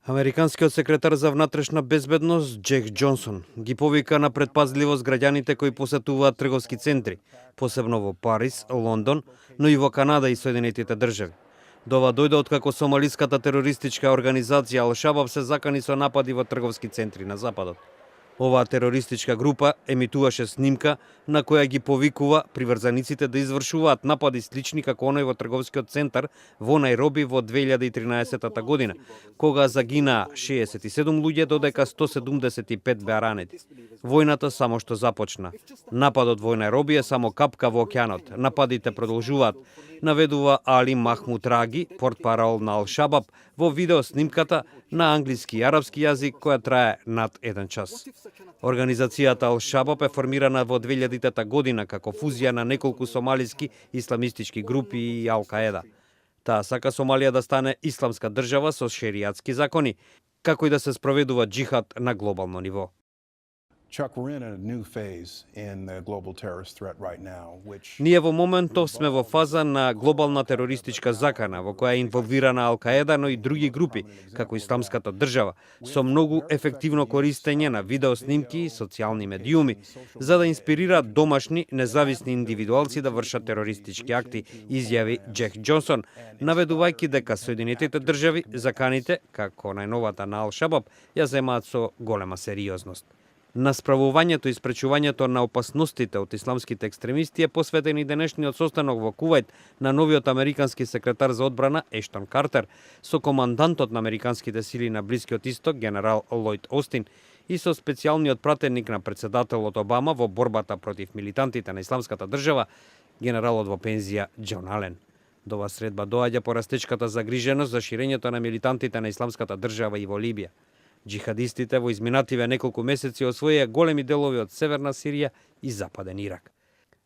Американскиот секретар за внатрешна безбедност Джек Џонсон ги повика на предпазливост граѓаните кои посетуваат трговски центри, посебно во Париз, Лондон, но и во Канада и Соединетите држави. Дова дојде откако сомалиската терористичка организација Ал-Шабаб се закани со напади во трговски центри на западот. Оваа терористичка група емитуваше снимка на која ги повикува приврзаниците да извршуваат напади слични како оној во трговскиот центар во Најроби во 2013 година, кога загинаа 67 луѓе додека 175 беа ранети. Војната само што започна. Нападот во Најроби е само капка во океанот. Нападите продолжуваат, наведува Али Махмуд Раги, портпарол на Ал-Шабаб, во видео снимката на англиски и арапски јазик која трае над 1 час. Организацијата Ал-Шабаб е формирана во 2000 година како фузија на неколку сомалиски исламистички групи и Ал-Каеда. Таа сака Сомалија да стане исламска држава со шеријатски закони, како и да се спроведува џихад на глобално ниво. Ние во моментов сме во фаза на глобална терористичка закана во која е инволвирана Ал-Каеда, но и други групи, како Исламската држава, со многу ефективно користење на видеоснимки и социјални медиуми, за да инспирираат домашни, независни индивидуалци да вршат терористички акти, изјави Джек Џонсон, наведувајќи дека Соединетите држави заканите, како најновата на Ал-Шабаб, ја земаат со голема сериозност. На справувањето и спречувањето на опасностите од исламските екстремисти е посветен и денешниот состанок во Кувајт на новиот американски секретар за одбрана Ештон Картер со командантот на американските сили на Блискиот Исток генерал Лојд Остин и со специјалниот пратеник на председателот Обама во борбата против милитантите на исламската држава генералот во пензија Џон Ален. До оваа средба доаѓа по растечката загриженост за ширењето на милитантите на исламската држава и во Либија. Джихадистите во изминативе неколку месеци освоија големи делови од Северна Сирија и Западен Ирак.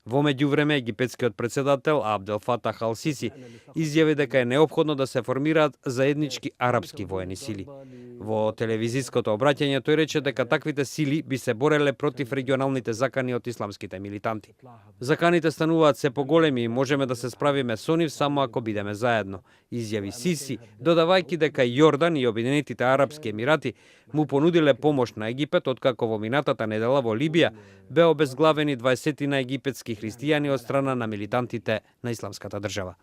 Во меѓувреме, египетскиот председател Абдел Фатах Ал-Сиси изјави дека е неопходно да се формираат заеднички арапски воени сили. Во телевизиското обраќање тој рече дека таквите сили би се бореле против регионалните закани од исламските милитанти. Заканите стануваат се поголеми и можеме да се справиме со нив само ако бидеме заедно, изјави Сиси, додавајќи дека Јордан и Обединетите арапски емирати му понудиле помош на Египет откако во минатата недела во Либија беа обезглавени 20 египетски христијани од страна на милитантите на исламската држава.